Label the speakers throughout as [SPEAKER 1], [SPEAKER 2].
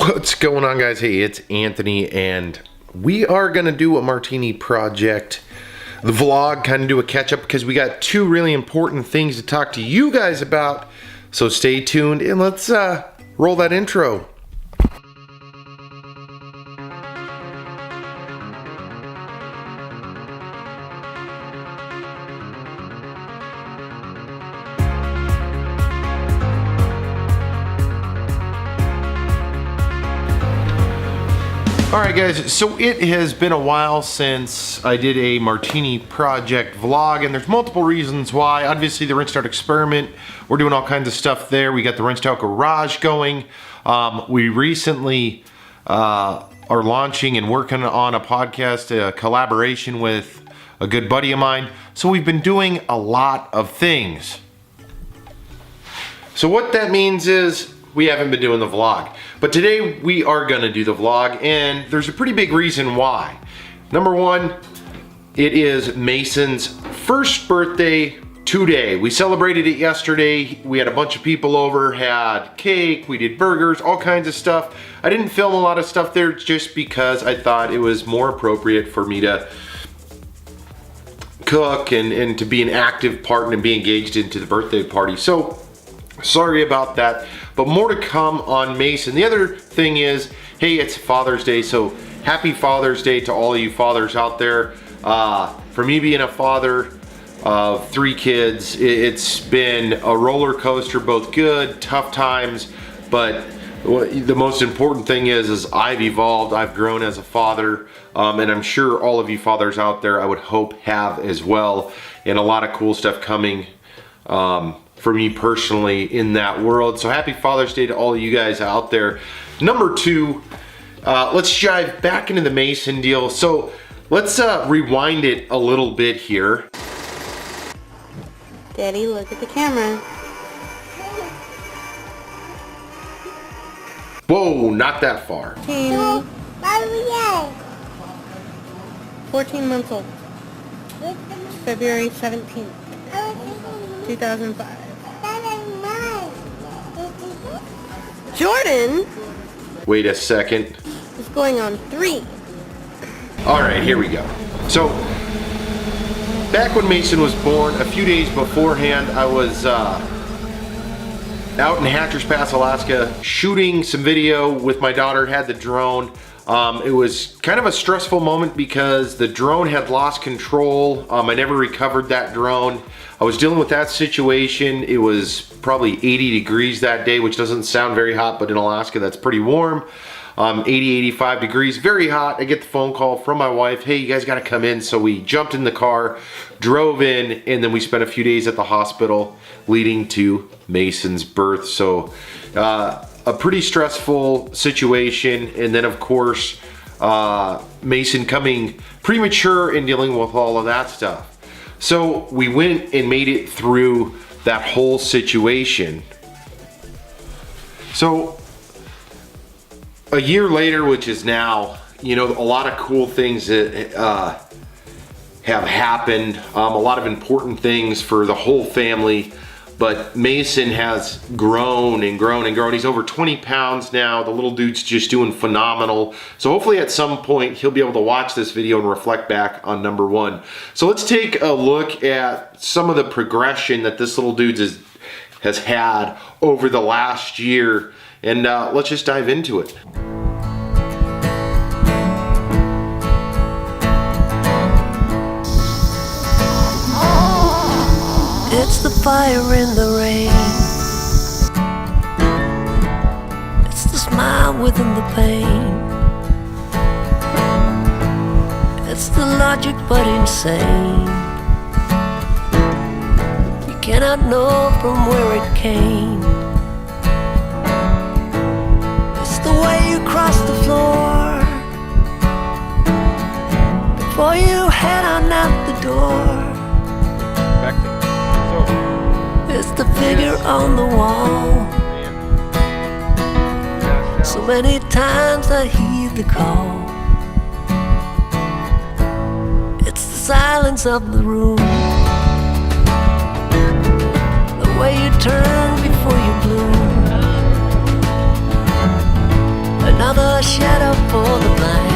[SPEAKER 1] What's going on, guys? Hey, it's Anthony, and we are gonna do a Martini Project, the vlog, kind of do a catch-up because we got two really important things to talk to you guys about. So stay tuned and let's roll that intro. Alright guys, so it has been a while since I did a Martini Project vlog, and there's multiple reasons why. Obviously the Rinsed Out experiment, we're doing all kinds of stuff there. We got the Rinsed Out garage going. We recently are launching and working on a podcast, a collaboration with a good buddy of mine. So we've been doing a lot of things. So what that means is we haven't been doing the vlog. But today we are gonna do the vlog, and there's a pretty big reason why. Number one, it is Mason's first birthday today. We celebrated it yesterday. We had a bunch of people over, had cake, we did burgers, all kinds of stuff. I didn't film a lot of stuff there just because I thought it was more appropriate for me to cook and to be an active part and be engaged into the birthday party. So, sorry about that, but more to come on Mason. The other thing is, hey, it's Father's Day, so happy Father's Day to all of you fathers out there. For me being a father of 3 kids, it's been a roller coaster, both good, tough times, but the most important thing is I've evolved, I've grown as a father, and I'm sure all of you fathers out there, I would hope, have as well, and a lot of cool stuff coming for me personally in that world. So happy Father's Day to all of you guys out there. Number 2, let's dive back into the Mason deal. So let's rewind it a little bit here.
[SPEAKER 2] Daddy, look at the camera.
[SPEAKER 1] Whoa, not that far.
[SPEAKER 2] 14 months old. February 17th, 2005. Jordan
[SPEAKER 1] Wait a second.
[SPEAKER 2] is going on 3.
[SPEAKER 1] All right, here we go. So, back when Mason was born, a few days beforehand, I was out in Hatcher's Pass, Alaska, shooting some video with my daughter, had the drone. It was kind of a stressful moment because the drone had lost control. I never recovered that drone. I was dealing with that situation. It was probably 80 degrees that day, which doesn't sound very hot, but in Alaska, that's pretty warm. 80, 85 degrees, very hot. I get the phone call from my wife, hey, you guys gotta come in. So we jumped in the car, drove in, and then we spent a few days at the hospital leading to Mason's birth. So a pretty stressful situation. And then of course, Mason coming premature and dealing with all of that stuff. So we went and made it through that whole situation. So a year later, which is now, you know, a lot of cool things that have happened, a lot of important things for the whole family, but Mason has grown and grown and grown. He's over 20 pounds now. The little dude's just doing phenomenal. So hopefully at some point he'll be able to watch this video and reflect back on number 1. So let's take a look at some of the progression that this little dude has had over the last year, and let's just dive into it.
[SPEAKER 3] It's the fire in the rain. It's the smile within the pain. It's the logic but insane. You cannot know from where it came. It's the way you cross the floor before you head on out the door. It's the figure on the wall. So many times I hear the call. It's the silence of the room, the way you turn before you bloom. A another shadow for the blind.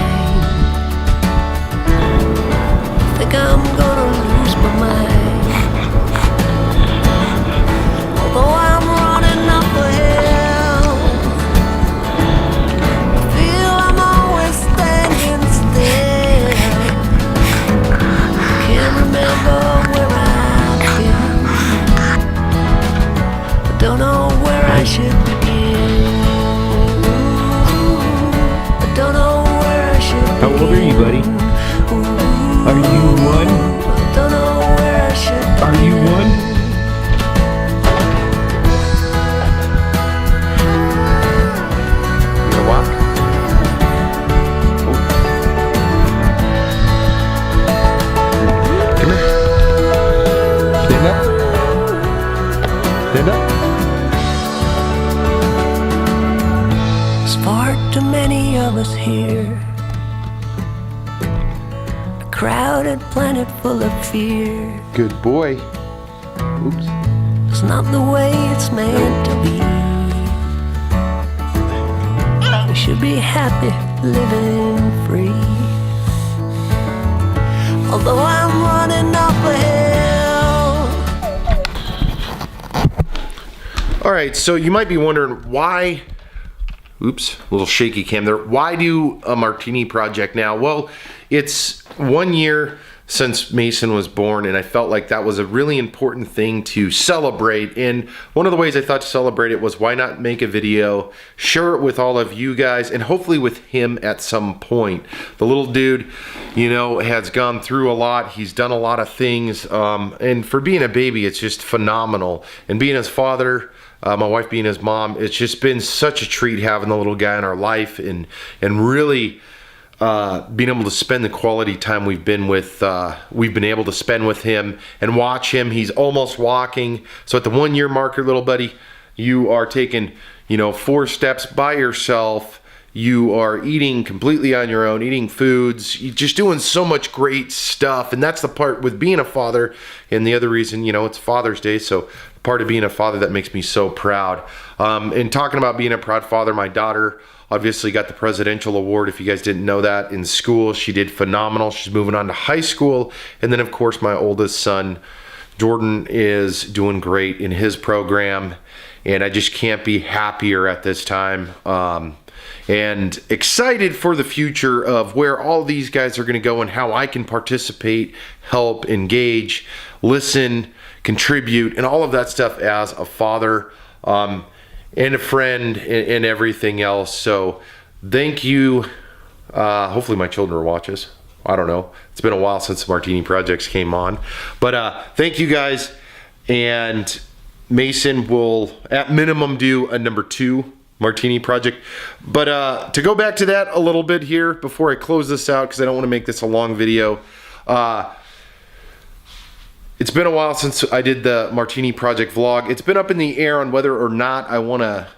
[SPEAKER 3] Think I'm gonna lose my mind. Although I'm running up a hill, I feel I'm always standing still. Can't remember where I've been. I don't know where I should begin. I don't know where I should begin.
[SPEAKER 4] How old are you, buddy? Are you one?
[SPEAKER 3] I don't know where I should begin.
[SPEAKER 4] Are you one?
[SPEAKER 1] You gonna walk? Oh. Come here.
[SPEAKER 4] Stand up. Stand up.
[SPEAKER 3] There's far too many of us here. A crowded planet full of fear.
[SPEAKER 1] Good boy. Oops.
[SPEAKER 3] It's not the way it's meant to be. We should be happy living free. Although I'm running up a hill.
[SPEAKER 1] All right, so you might be wondering why, oops, a little shaky cam there. Why do a Martini Project now? Well, it's 1 year since Macen was born, and I felt like that was a really important thing to celebrate. And one of the ways I thought to celebrate it was, why not make a video, share it with all of you guys, and hopefully with him at some point. The little dude, you know, has gone through a lot. He's done a lot of things, and for being a baby, it's just phenomenal. And being his father, my wife being his mom, it's just been such a treat having the little guy in our life, and really being able to spend the quality time we've been able to spend with him and watch him. He's almost walking. So at the 1 year marker, little buddy, you are taking, 4 steps by yourself. You are eating completely on your own, eating foods. You're just doing so much great stuff. And that's the part with being a father. And the other reason, it's Father's Day. So part of being a father that makes me so proud. And talking about being a proud father, my daughter obviously got the presidential award. If you guys didn't know that, in school, she did phenomenal. She's moving on to high school. And then of course, my oldest son, Jordan, is doing great in his program. And I just can't be happier at this time. And excited for the future of where all these guys are going to go and how I can participate, help, engage, listen, contribute, and all of that stuff as a father. And a friend and everything else. So thank you. Hopefully my children will watch this. I don't know. It's been a while since the Martini Projects came on. But thank you guys. And Macen will at minimum do a number 2 Martini Project. But to go back to that a little bit here before I close this out, because I don't want to make this a long video. It's been a while since I did the Martini Project vlog. It's been up in the air on whether or not I want to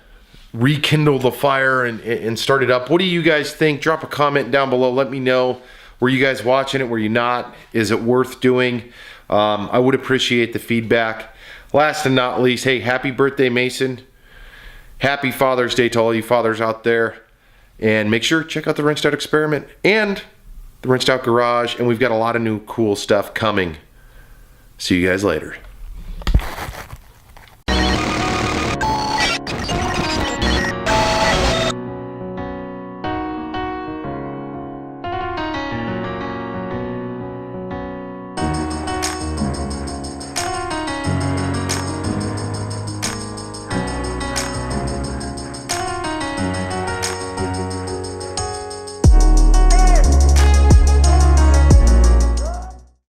[SPEAKER 1] rekindle the fire and start it up. What do you guys think? Drop a comment down below. Let me know. Were you guys watching it? Were you not? Is it worth doing? I would appreciate the feedback. Last and not least, hey, happy birthday, Macen. Happy Father's Day to all you fathers out there. And make sure to check out the Wrenched Out Experiment and the Wrenched Out Garage. And we've got a lot of new cool stuff coming. See you guys later.